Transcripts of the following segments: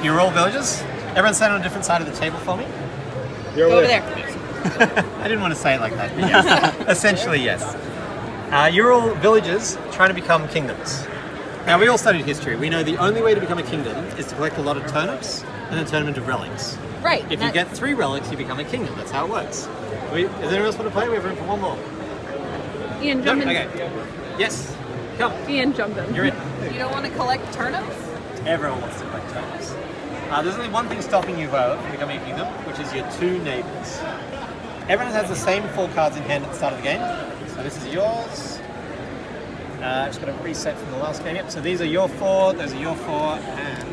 You're all villagers. Everyone stand on a different side of the table for me. You're Go over there. I didn't want to say it like that, but yes. Essentially, yes. You're all villagers trying to become kingdoms. Now, we all studied history. We know the only way to become a kingdom is to collect a lot of turnips and then turn them into relics. Right. If you get 3 relics, you become a kingdom. That's how it works. Does anyone else want to play? We have room for one more. Ian, jump in. Okay. Yes. Come. Ian, jump in. You're in. You don't want to collect turnips? Everyone wants to collect turnips. There's only one thing stopping you from becoming a kingdom, which is your 2 neighbors. Everyone has the same 4 cards in hand at the start of the game. So this is yours. Just got to reset from the last game. Yep. So these are your 4. Those are your 4, and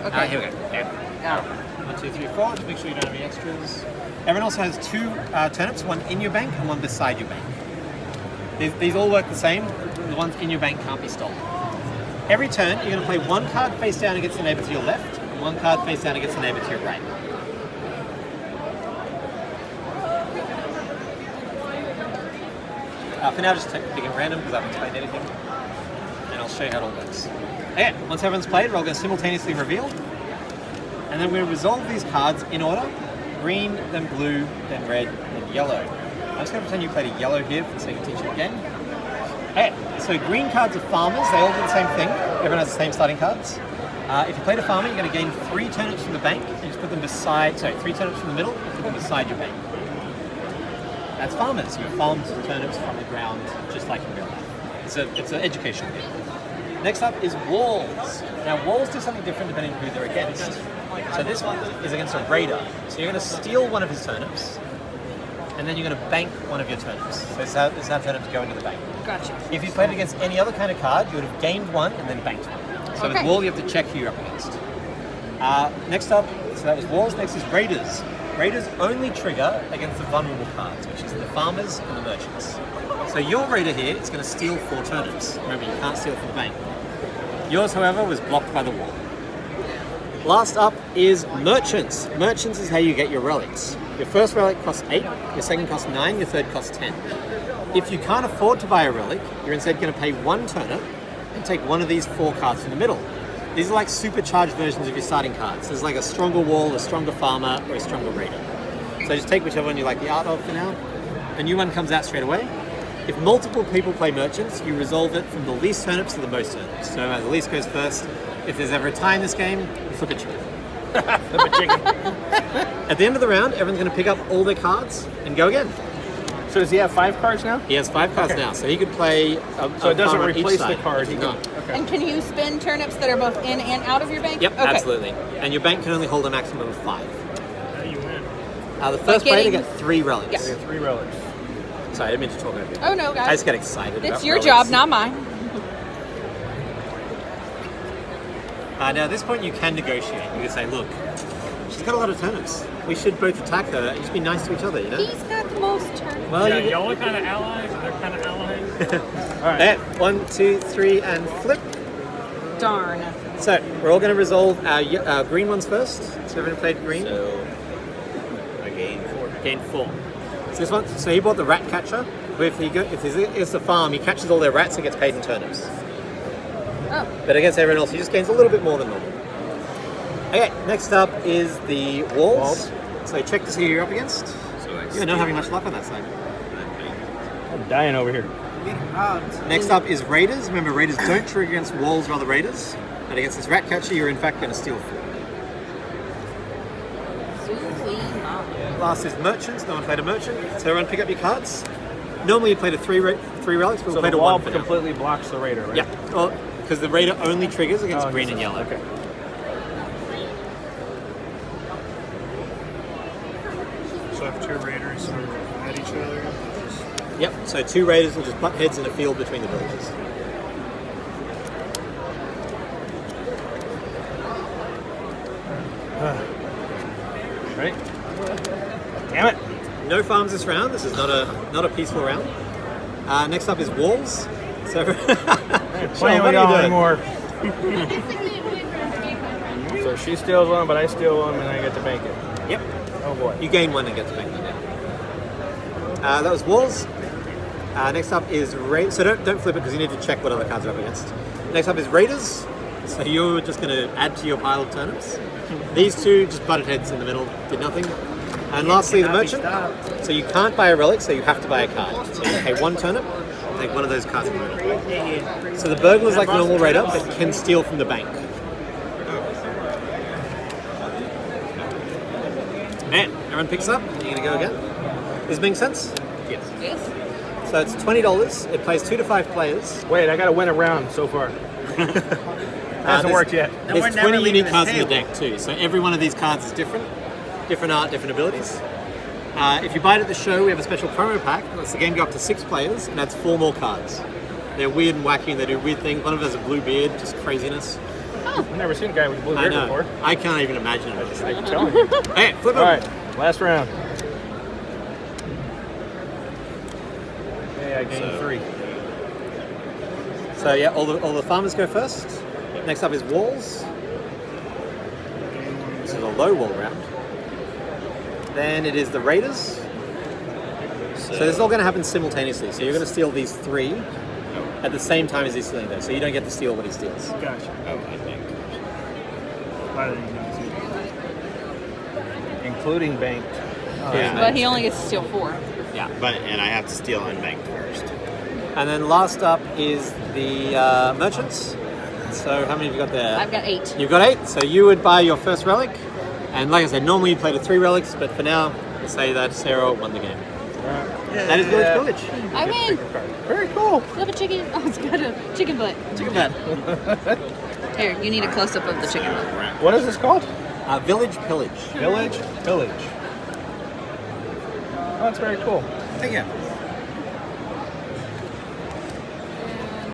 Okay. here we go. Yeah. 1, 2, 3, 4. Just make sure you don't have any extras. Everyone also has 2 turnips, one in your bank and one beside your bank. These all work the same. The ones in your bank can't be stolen. Every turn, you're going to play 1 card face down against the neighbor to your left, and 1 card face down against the neighbor to your right. For now, just pick it random because I haven't explained anything, and I'll show you how it all works. Okay, once everyone's played, we're all going to simultaneously reveal, and then we'll resolve these cards in order: green, then blue, then red, then yellow. I'm just going to pretend you played a yellow here for the sake of teaching again. Okay, so green cards are farmers. They all do the same thing. Everyone has the same starting cards. If you played a farmer, you're going to gain 3 turnips from the bank, and just put them beside. Sorry, 3 turnips from the middle, and put them beside your bank. That's farmers. You farmed turnips from the ground, just like in real life. It's an educational game. Next up is walls. Now, walls do something different depending on who they're against. So this one is against a raider. So you're going to steal one of his turnips, and then you're going to bank one of your turnips. So this is how turnips go into the bank. Gotcha. If you played against any other kind of card, you would have gained 1 and then banked 1. So with wall, you have to check who you're up against. Next up, so that was walls. Next is raiders. Raiders only trigger against the vulnerable cards, which is the farmers and the merchants. So your raider here is going to steal 4 turnips. Remember, you can't steal from the bank. Yours, however, was blocked by the wall. Last up is merchants. Merchants is how you get your relics. Your first relic costs 8, your second costs 9, your third costs 10. If you can't afford to buy a relic, you're instead going to pay 1 turnip and take one of these 4 cards from the middle. These are like supercharged versions of your starting cards. There's like a stronger wall, a stronger farmer, or a stronger raider. So just take whichever one you like the art of for now. A new one comes out straight away. If multiple people play merchants, you resolve it from the least turnips to the most turnips. So the least goes first. If there's ever a tie in this game, you flip a chicken. Flip a chicken. At the end of the round, everyone's going to pick up all their cards and go again. So does he have 5 cards now? He has 5 cards now, so he could play So it doesn't replace the card. He can. Okay. And can you spend turnips that are both in and out of your bank? Yep, Okay. absolutely. And your bank can only hold a maximum of 5. How do you win? The first player to getting- get 3 relics. Yeah. So you have 3 relics. Sorry, I didn't mean to talk over you. Oh no, I guys. just get excited. It's about your relics. job, not mine. Now at this point you can negotiate. You can say, look, she's got a lot of turnips. We should both attack her and just be nice to each other, you know? He's got the most turnips. Well, Yeah, you y'all are kind of allies, and they're kind of allies. All right. there, 1, 2, 3, and flip. Darn. So we're all going to resolve our green ones first. So everyone played green. So I gained 4. Gain 4. So this one. So he bought the rat catcher. If it's a farm, he catches all their rats and gets paid in turnips. Oh. But against everyone else, he just gains a little bit more than normal. Okay, next up is the walls. So check to see who you're up against. You're not having much luck on that side. I'm dying over here. Next up is raiders. Remember, raiders don't trigger against walls or other raiders. And against this rat catcher, you're in fact going to steal 4. Last is merchants. No one played a merchant. So everyone pick up your cards. Normally you played a 3 relics, but we So played the a wall 1 for now. completely blocks the raider, right? Yeah, well, because the raider only triggers against Oh, green and yellow. Okay. So I have 2 raiders who are at each other. Yep, so 2 raiders will just butt heads in a field between the villages. Ready? Damn it. No farms this round. This is not a peaceful round. Next up is walls. So Playing what with are you y'all doing? anymore. So she steals 1, but I steal 1, and I get to bank it. Yep, Oh boy. you gain 1 and get to bank it. That was walls. Next up is raiders. So don't flip it because you need to check what other cards are up against. Next up is raiders. So you're just going to add to your pile of turnips. These two just butted heads in the middle, did nothing. And lastly, the merchant. So you can't buy a relic, so you have to buy a card. So you pay 1 turnip, take one of those cards in the middle. So the burglar's like a normal raider, but can steal from the bank. And everyone picks up. You're going to go again. Does this make sense? Yes. Yes. So it's $20. It plays 2 to 5 players. Wait, I got to win a round so far. Hasn't worked yet. There's 20 unique cards in the deck too, so every one of these cards is different. Different art, different abilities. If you buy it at the show, we have a special promo pack. It lets the game go up to 6 players, and adds 4 more cards. They're weird and wacky, and they do weird things. One of them has a blue beard, just craziness. I've never seen a guy with a blue I beard know. before. I can't even imagine it. I'm telling you. Hey, flip All them. right, last round. Okay, I gained 3. So yeah, all the farmers go first. Next up is walls. This is a low wall round. Then it is the raiders. So this is all going to happen simultaneously. So you're going to steal these 3 at the same time as he's stealing those. So you don't get to steal what he steals. Gotcha. Oh, I think. Why didn't you know? Including banked. Yeah. But he only gets to steal 4. Yeah. And I have to steal unbanked first. And then last up is the merchants. So how many have you got there? I've got 8. You've got 8. So you would buy your first relic. And like I said, normally you play to 3 relics, but for now, we'll say that Sarah won the game. That is Village Pillage. I win. Very cool. Love a chicken. Oh, it's got a chicken butt. Chicken butt. Here, you need a close up of the chicken butt. What is this called? Village Pillage. Village Pillage. Oh, that's very cool. Thank you.